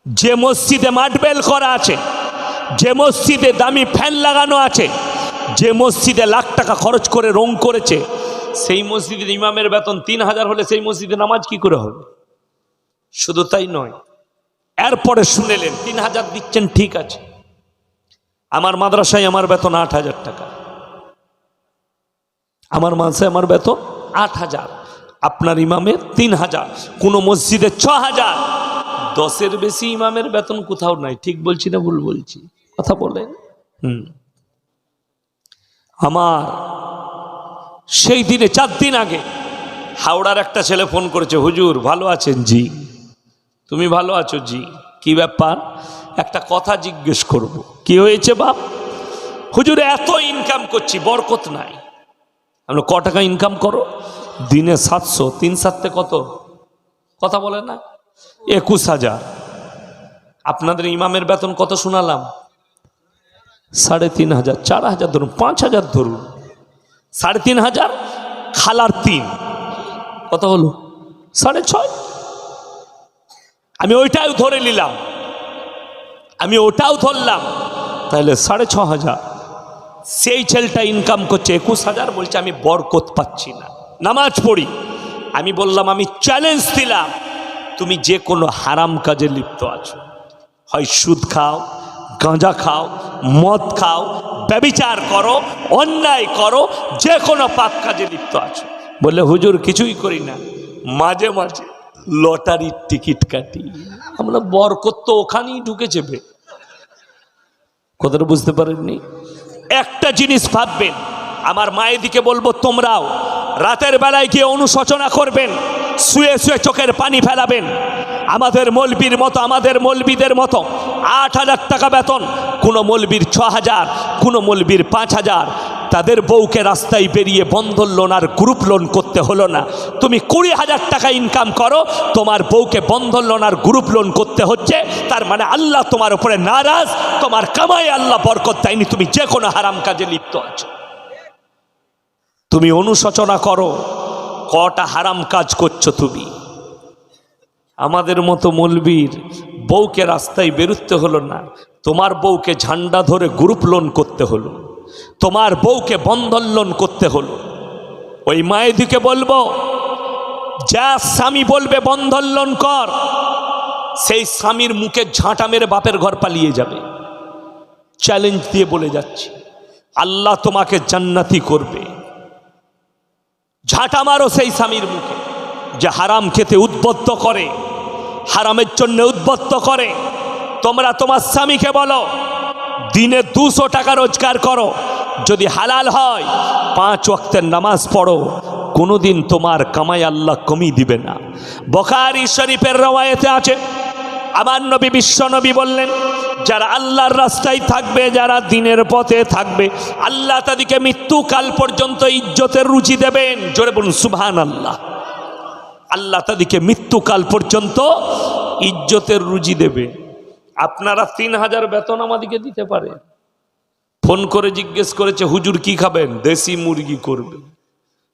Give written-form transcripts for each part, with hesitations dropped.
যে মসজিদে মার্বেল করা আছে, যে মসজিদে দামি ফ্যান লাগানো আছে, যে মসজিদে লাখ টাকা খরচ করে রং করেছে, সেই মসজিদের ইমামের বেতন 3000 হলে সেই মসজিদে নামাজ কি করে হবে? শুধু তাই নয়, এরপরে শুনেলেন 3000 দিচ্ছেন, ঠিক আছে, আমার মাদ্রাসায় আমার বেতন 8000 টাকা, আমার মাদ্রাসায় আমার বেতন 8000, আপনার ইমামের 3000, কোনো মসজিদে 6000, 10-এর বেশি ইমামের বেতন কোথাও নাই। ঠিক বলছি না ভুল বলছি? কথা বলেন। আমার সেই দিনে 4 দিন আগে হাওড়ার একটা ছেলে ফোন করেছে, হুজুর ভালো আছেন? জি। তুমি ভালো আছো? জি। কি ব্যাপার? একটা কথা জিজ্ঞেস করব। কি হয়েছে বাপ? হুজুর এত ইনকাম করছি, বরকত নাই। আমরা ক টাকা ইনকাম করো? দিনে 700, 3-7 কত? কথা বলে না? 21000। আপনাদের ইমামের বেতন কত শোনালাম? 3500, 4000 ধরুন, 5000 ধরুন, 3500 খালার 3 কত হলো? 6.5। আমি ওইটাও ধরে নিলাম, আমি ওটাও ধরলাম, তাহলে 6500। সেই ছেলেটা ইনকাম করছে 21000, বলছে আমি বরকত পাচ্ছি না, নামাজ পড়ি। আমি বললাম, আমি চ্যালেঞ্জ দিলাম, তুমি যে কোনো হারাম কাজে লিপ্ত আছো, হয় সুদ খাও, গাঁজা খাও, মদ খাও, ব্যভিচার করো, অন্যায় করো, যে কোনো পাপ কাজে লিপ্ত আছো। বললে হুজুর কিছুই করি না, মাঝে মাঝে লটারির টিকিট কাটি। আমরা বরকত তো ওখানেই ঢুকেছে বে। কথাটা বুঝতে পারেননি? একটা জিনিস ভাববেন, আমার মায়েদিকে বলবো, তোমরাও রাতের বেলায় গিয়ে অনুশোচনা করবেন, শুয়ে শুয়ে চোখের পানি ফেলাবেন। আমাদের মৌলবীর মতো, আমাদের মৌলবীদের মতো 8000 টাকা বেতন, কোনো মৌলবীর 6000, কোনো মৌলবীর 5000। তাদের বউকে রাস্তায় বেরিয়ে বন্ধন লোন আর গ্রুপ লোন করতে হলো না। তুমি 20,000 টাকা ইনকাম করো, তোমার বউকে বন্ধন লোন আর গ্রুপ লোন করতে হচ্ছে, তার মানে আল্লাহ তোমার উপরে নারাজ, তোমার কামাই আল্লাহ বরকত দেয়নি, তুমি যে কোনো হারাম কাজে লিপ্ত আছো। তুমি অনুশোচনা করো, কটা হারাম কাজ করছো তুমি। আমাদের মতো মৌলবীর বউকে রাস্তায় বেরোতে হলো না, তোমার বউকে ঝান্ডা ধরে গ্রুপ লোন করতে হলো, তোমার বউকে বন্ধন লোন করতে হলো। ওই মায়েদিকে বলবো, যা স্বামী বলবে বন্ধন লোন কর, সেই স্বামীর মুখে ঝাঁটা মেরে বাপের ঘর পালিয়ে যাবে। চ্যালেঞ্জ দিয়ে বলে যাচ্ছি, আল্লাহ তোমাকে জান্নাতি করবে। ঝাঁটা মারো সেই স্বামীর মুখে যে হারাম খেতে উদ্বুদ্ধ করে, হারামের জন্য উদ্বুদ্ধ করে। তোমরা তোমার স্বামীকে বলো, দিনে 200 টাকা রোজগার করো, যদি হালাল হয় 5 ওয়াক্তের নামাজ পড়ো, কোনোদিন তোমার কামাই আল্লাহ কমিয়ে দিবে না। বুখারী শরীফের রওয়ায়েতে আছে, আমার নবী বিশ্ব নবী বললেন, যারা আল্লাহর রাস্তায় থাকবে, যারা দিনের পথে থাকবে, আল্লাহ তাদেরকে মৃত্যুকাল পর্যন্ত ইজ্জতের রুজি দেবেন। জোরে বলুন সুবহানাল্লাহ। আল্লাহ তাদেরকে মৃত্যুকাল পর্যন্ত ইজ্জতের রুজি দেবে। আপনারা 3000 বেতন আমাদেরকে দিতে পারে। ফোন করে জিজ্ঞেস করেছে, হুজুর কি খাবেন? দেশি মুরগি করবে।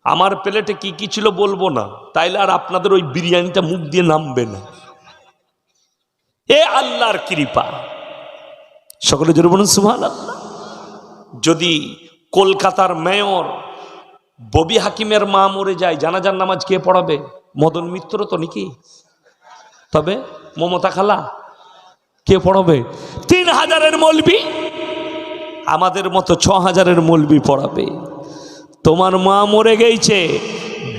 আমার প্লেটে কি কি ছিল বলবো না, তাইলে আর আপনাদের ওই বিরিয়ানিটা মুখ দিয়ে নামবে না। এ আল্লাহর কৃপা। সকলে জোরে বলুন সুবহানাল্লাহ। যদি কলকাতার মেয়র ববি হাকিমের মা মরে যায়, জানাজার নামাজ কে পড়াবে? মদন মিত্র তো নাকি? তবে মমতা খালা কে পড়াবে? 3000-এর মৌলবি আমাদের মতো 6000-এর মৌলবি পড়াবে। তোমার মা মরে গেছে,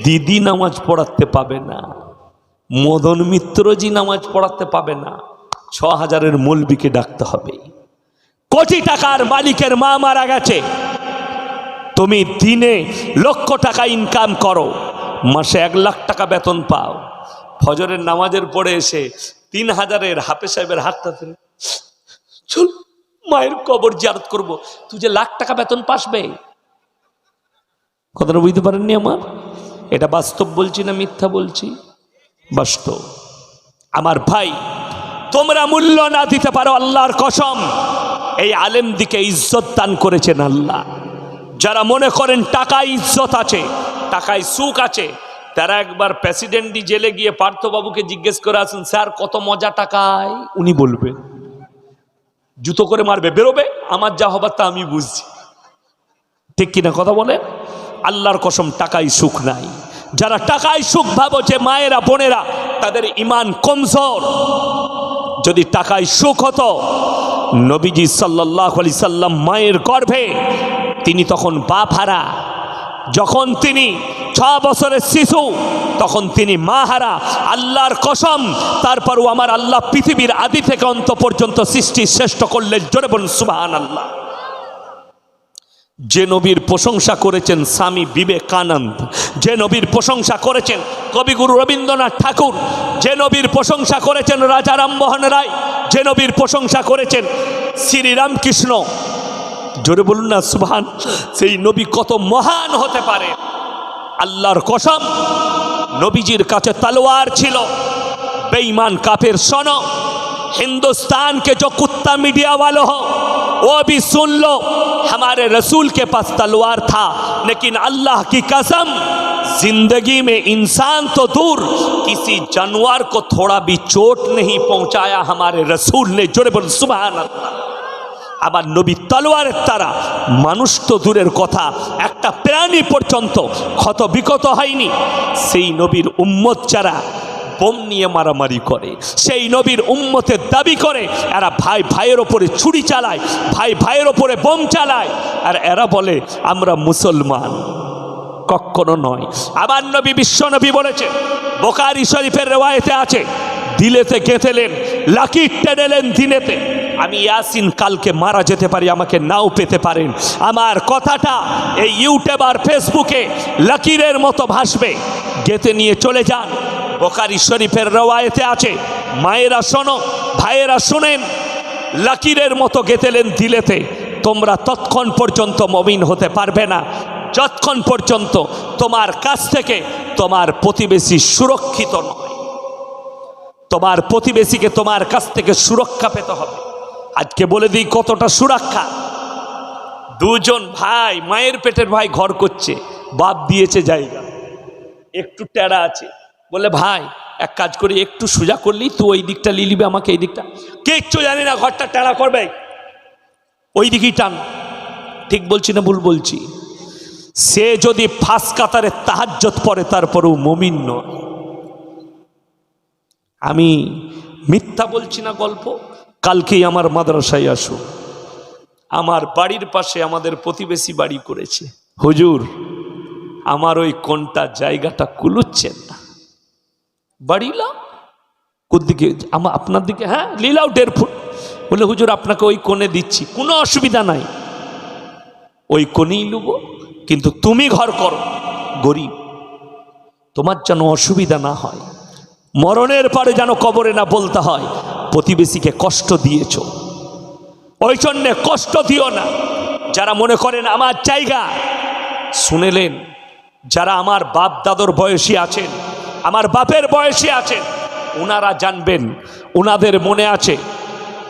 দিদি নামাজ পড়াতে পাবে না, মদন মিত্রজি নামাজ পড়াতে পাবে না, 6000-এর মৌলবিকে ডাকতে হবে। কোটি টাকার মালিকের মা মারা গেছে, তুমি দিনে লক্ষ টাকা ইনকাম করো, মাসে 1 লাখ টাকা বেতন পাও, ফজরের নামাজের পরে এসে 3000-এর হাফেজ সাহেবের হাতটা ধরে চল মায়ের কবর জিয়ারত করব, তুই যে 1 লাখ টাকা বেতন পাসবে। কথাটা বুঝতে পারেননি আমার? এটা বাস্তব বলছি না মিথ্যা বলছি? বাস্তব। আমার ভাই, তোমরা মূল্য না দিতে পারো, আল্লাহর কসম এই আলেম দিকে ইজ্জত দান করেছেন আল্লাহ। যারা মনে করেন টাকায় ইজ্জত আছে, টাকায় সুখ আছে, তারা একবার প্রেসিডেন্টই জেলে গিয়ে পার্থবাবুকে জিজ্ঞেস করে আসেন, স্যার কত মজা টাকায়? উনি বলবেন, জুতো করে মারবে, বেরোবে, আমার যা হবার তা আমি বুঝছি। ঠিক কিনা কথা বলে? আল্লাহর কসম, টাকায় সুখ নাই। যারা টাকায় সুখ ভাবো, যে মায়েরা বোনেরা, তাদের ঈমান কমজোর। যদি টাকায় সুখ হতো, নবীজি সাল্লাল্লাহু আলাইহি সাল্লাম মায়ের গর্ভে, তিনি তখন বাপ হারা। যখন তিনি 6 বছরের শিশু, তখন তিনি মা হারা। আল্লাহর কসম, তারপরও আমার আল্লাহ পৃথিবীর আদি থেকে অন্ত পর্যন্ত সৃষ্টি শ্রেষ্ঠ করলেন। জোরে বলুন সুবহানাল্লাহ। যে নবীর প্রশংসা করেছেন স্বামী বিবেকানন্দ, যে নবীর প্রশংসা করেছেন কবিগুরু রবীন্দ্রনাথ ঠাকুর, যে নবীর প্রশংসা করেছেন রাজা রামমোহন রায়, যে নবীর প্রশংসা করেছেন শ্রীরামকৃষ্ণ, জোরে বলুন না সুবহান। সেই নবী কত মহান হতে পারে। আল্লাহর কসম, নবীজির কাছে তলোয়ার ছিল। बेईमान काफिर सुनो, हिंदुस्तान के जो कुत्ता मीडिया वालों हो वो भी सुन लो, हमारे रसूल के पास तलवार था, लेकिन अल्लाह की कसम जिंदगी में इंसान तो दूर किसी जानवर को थोड़ा भी चोट नहीं पहुंचाया हमारे रसूल ने। जोरे बोल सुभान अल्लाह। আবার নবী তলোয়ারের তারা, মানুষ তো দূরের কথা, একটা প্রাণী পর্যন্ত ক্ষত বিক্ষত হয়নি। সেই নবীর উম্মত যারা বোম নিয়ে মারামারি করে, সেই নবীর উম্মতের দাবি করে, এরা ভাই ভাইয়ের ওপরে ছুরি চালায়, ভাই ভাইয়ের ওপরে বোম চালায়, আর এরা বলে আমরা মুসলমান। কখনো নয়। আবার নবী বিশ্বনবী বলেছে, বুখারী শরীফের রিওয়ায়েতে আছে, দিলেতে গেঁথেলেন, লাকি টেনেলেন দিনেতে। আমি ইয়াসিন কালকে মারা যেতে পারি, আমাকে নাও পেতে পারেন। আমার কথাটা এই ইউটিউব আর ফেসবুকে লাকিরের মতো ভাসবে, গেঁথে নিয়ে চলে যান। বুখারী শরীফের রিওয়ায়েতে আছে, মায়েরা শোনো, ভাইয়েরা শুনেন, লাকিরের মতো গেঁথেলেন দিলেতে। তোমরা তৎক্ষণ পর্যন্ত মুমিন হতে পারবে না যতক্ষণ পর্যন্ত তোমার কাছ থেকে তোমার প্রতিবেশী সুরক্ষিত নয়। তোমার প্রতিবেশীকে তোমার কাছ থেকে সুরক্ষা পেতে হবে। আজকে বলে দিই কতটা সুরক্ষা। দুজন ভাই, মায়ের পেটের ভাই ঘর করছে, বাপ দিয়েছে জায়গা, একটু টেরা আছে, বলে ভাই এক কাজ করি, একটু সোজা করলি তুই ওই দিকটা নিয়ে নিবি, আমাকে এই দিকটা, কিচ্ছু জানি না, ঘরটা টেরা করবে, ওই দিকেই টান। ঠিক বলছি না ভুল বলছি? সে যদি ফাঁস কাতারে তাহাজ্জুদ পড়ে তারপরেও মুমিন নয়। আমি মিথ্যা বলছি না গল্প। কালকেই আমার মাদ্রাসায় আসো, আমার বাড়ির পাশে আমাদের প্রতিবেশী বাড়ি করেছে, হুজুর আমার ওই কোনটা জায়গাটা কুলুচ্ছেন না, বাড়ি লাও, কোন দিকে? আপনার দিকে? হ্যাঁ লিলাও 1.5 ফুট। বলে হুজুর আপনাকে ওই কোণে দিচ্ছি, কোনো অসুবিধা নাই, ওই কোণেই লুব, কিন্তু তুমি ঘর করো, গরিব, তোমার যেন অসুবিধা না হয়, মরণের পরে যেন কবরে না বলতে হয় প্রতিবেশীকে কষ্ট দিয়েছ। ওই জন্যে কষ্ট দিও না। যারা মনে করেন আমার জায়গা, শুনেলেন, যারা আমার বাপ দাদর বয়সী আছেন, আমার বাপের বয়সী আছেন, ওনারা জানবেন, ওনাদের মনে আছে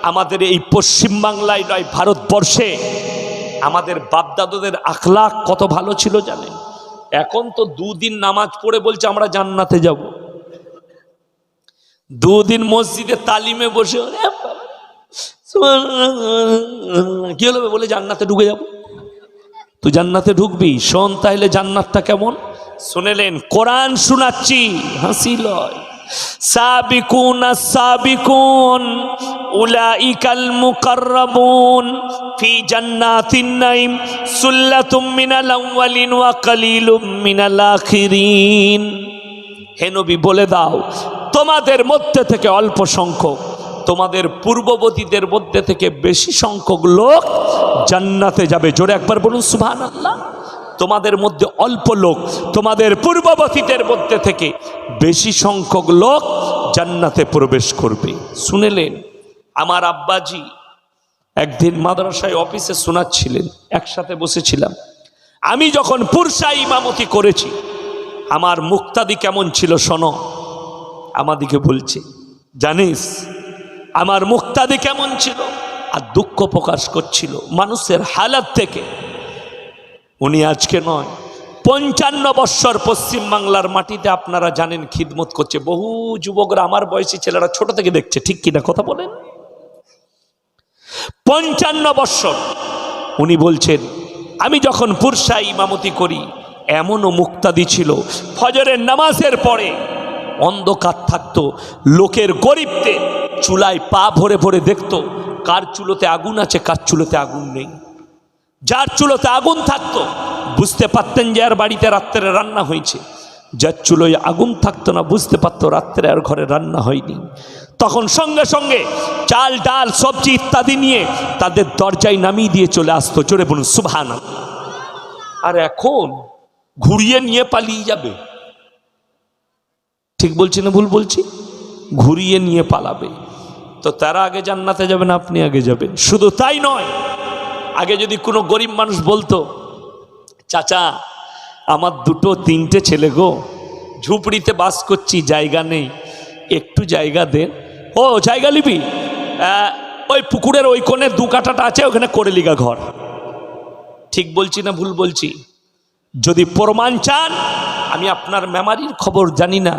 আমাদের এই পশ্চিমবাংলায় নয় ভারতবর্ষে আমাদের বাপ দাদুদের আখলাক কত ভালো ছিল জানেন। এখন তো 2 দিন নামাজ পড়ে বলছে আমরা জান্নাতে যাব, 2 দিন মসজিদে তালিমে বসে কি হলো বলে জান্নাতে ঢুকে যাব। তুই জান্নাতে ঢুকবি, শোন তাহলে জান্নাতটা কেমন। শুনেলেন, কোরআন শোনাচ্ছি, হাসি লয়। সাবিকুন সাবিকুন উলাইকাল মুকাররাবুন ফি জান্নাতিন নাঈম সুল্লাতুম মিনাল আউয়ালিন ওয়া কালিলুম মিনাল আখিরিন। হে নবী বলে দাও, তোমাদের মধ্যে থেকে অল্প সংখ্যক, তোমাদের পূর্ববর্তীদের মধ্যে থেকে বেশি সংখ্যক লোক জান্নাতে যাবে। জোরে একবার বলুন সুবহানাল্লাহ। তোমাদের মধ্যে অল্প লোক, তোমাদের পূর্ববর্তীদের মধ্যে থেকে বেশি সংখ্যক লোক জান্নাতে প্রবেশ করবে। শুনেলেন, আমার আব্বাজি একদিন মাদ্রাসায় অফিসে শোনাচ্ছিলেন, একসাথে বসেছিলাম। আমি যখন পুরসায় ইমামতি করেছি, আমার মুক্তাদি কেমন ছিল শোনো। আমাদিকে বলছে, জানিস আমার মুক্তাদি কেমন ছিল? আর দুঃখ প্রকাশ করছিল মানুষের হালাত থেকে। উনি আজকে নয়, 55 বৎসর পশ্চিম বাংলার মাটিতে আপনারা জানেন খিদমত করছে। বহু যুবকরা, আমার বয়সী ছেলেরা ছোট থেকে দেখছে, ঠিক কিনা কথা বলেন। 55 বৎসর উনি বলছেন, আমি যখন পুরসায় ইমামতি করি, এমনও মুক্তাদি ছিল, ফজরের নামাজের পরে অন্ধকার থাকতো, লোকের গরিবতে চুলায় পা ভরে ভরে দেখতো কার চুলোতে আগুন আছে, কার চুলোতে আগুন নেই। যার চুলোতে আগুন থাকতো বুঝতে পারতেন যে আর বাড়িতে রাত্রে রান্না হয়েছে, যার চুলোয় আগুন থাকতো না বুঝতে পারতো রাত্রে আর ঘরে রান্না হয়নি। তখন সঙ্গে সঙ্গে চাল ডাল সবজি ইত্যাদি নিয়ে তাদের দরজায় নামিয়ে দিয়ে চলে আসতো। জোরে বলুন সুবহানাল্লাহ। আর এখন ঘুরিয়ে নিয়ে পালিয়ে যাবে। ঠিক বলছি না ভুল বলছি? ঘুরিয়ে নিয়ে পালাবে। তো তারা আগে জান্নাতে যাবে না আপনি আগে যাবেন? শুধু তাই নয়, আগে যদি কোনো গরিব মানুষ বলতো, চাচা আমার 2-3টে ছেলে গো, ঝুপড়িতে বাস করছি, জায়গা নেই, একটু জায়গা দেন। ও জায়গা নিবি? ওই পুকুরের ওই কোণে 2 কাঠাটা আছে, ওখানে করে লিগা ঘর। ঠিক বলছি না ভুল বলছি? যদি প্রমাণ চান, আমি আপনার মেমারির খবর জানি না,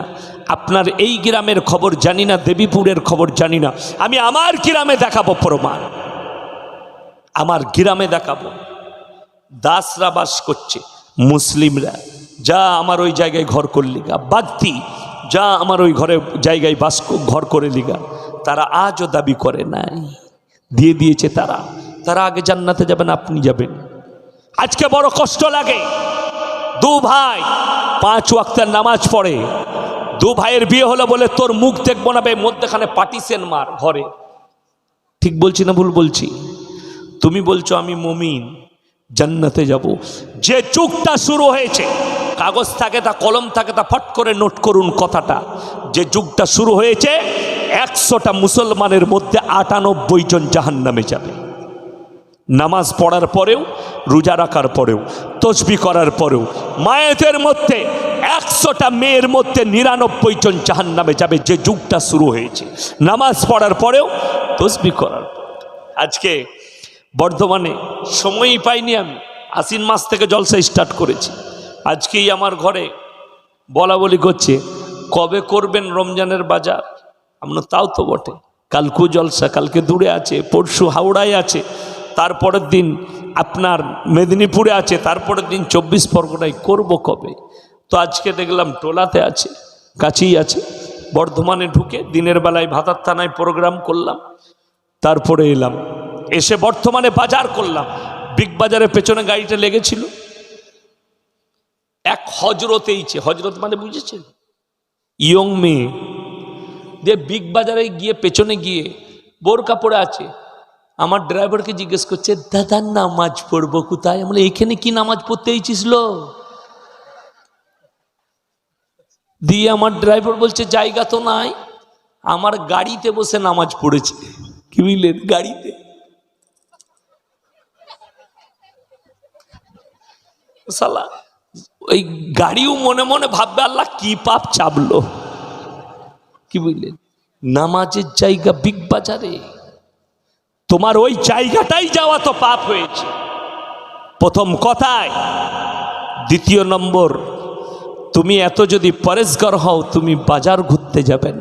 আপনার এই গ্রামের খবর জানি না, দেবীপুরের খবর জানি না, আমি আমার গ্রামে দেখাবো প্রমাণ। আমার গ্রামে দেখাবো। দাসরা বাস করছে, মুসলিমরা যা আমার ওই জায়গায় ঘর করলি গা, বাগতি যা আমার ওই ঘরে জায়গায় ঘর করে লিগা, তারা আজও দাবি করে নাই, দিয়ে দিয়েছে তারা। তারা আগে জান্নাতে যাবেন, আপনি যাবেন। আজকে বড় কষ্ট লাগে, 2 ভাই 5 ওয়াক্তের নামাজ পড়ে, 2 ভাইয়ের বিয়ে হলো বলে তোর মুখ দেখবো না, মধ্যেখানে পাটিশন মার ঘরে। ঠিক বলছি না ভুল বলছি? তুমি বলছো আমি মুমিন, জান্নাতে যাব। যে যুগটা শুরু হয়েছে, কাগজ থাকে তা কলম থাকে তা ফট করে নোট করুন কথাটা, যে যুগটা শুরু হয়েছে, 100টা মুসলমানের মধ্যে 98 জন জাহান্নামে যাবে। নামাজ পড়ার পরেও, রোজা রাখার পরেও, তসবিহ করার পরেও, মায়েদের মধ্যে 100টা মেয়ের মধ্যে 99 জন জাহান্নামে যাবে। যে যুগটা শুরু হয়েছে নামাজ পড়ার পরেও, তসবিহ করার পর। আজকে বর্ধমানে সময়ই পাইনি, আমি আশ্বিন মাস থেকে জলসা স্টার্ট করেছি। আজকেই আমার ঘরে বলা বলি করছে, কবে করবেন রমজানের বাজার? আমরা তাও তো বটে, কালকেও জলসা, কালকে দূরে আছে, পরশু হাওড়ায় আছে, তারপরের দিন আপনার মেদিনীপুরে আছে, তারপরের দিন 24 পরগনায়। করব কবে? তো আজকে দেখলাম টোলাতে আছে, কাছেই আছে। বর্ধমানে ঢুকে দিনের বেলায় ভাতার থানায় প্রোগ্রাম করলাম, তারপরে এলাম, এসে বর্তমানে বাজার করলাম। বিগ বাজারের পেছনে গাড়িটা লেগেছিল, এক হজরতেইছে, হজরত মানে বুঝেছেন, ইয়ং মেয়ে দিয়ে বিগ বাজারে গিয়ে পেছনে গিয়ে বোরকা পরে আছে। আমার ড্রাইভারকে জিজ্ঞেস করছে, দাদা নামাজ পড়বো কোথায়? আমরা এখানে কি নামাজ পড়তে এইছিস? দিয়ে আমার ড্রাইভার বলছে জায়গা তো নাই, আমার গাড়িতে বসে নামাজ পড়েছে। কি বুঝলেন? গাড়িতে। সালা ওই গাড়িও মনে মনে ভাববে আল্লাহ কি পাপ চাপলো। কি বুঝলেন? নামাজের জায়গা বিগ বাজারে, তোমার ওই জায়গাটাই যাওয়া তো পাপ হয়েছে, প্রথম কথায়। দ্বিতীয় নম্বর, তুমি এত যদি পরেশগার হও, তুমি বাজার ঘুরতে যাবে না।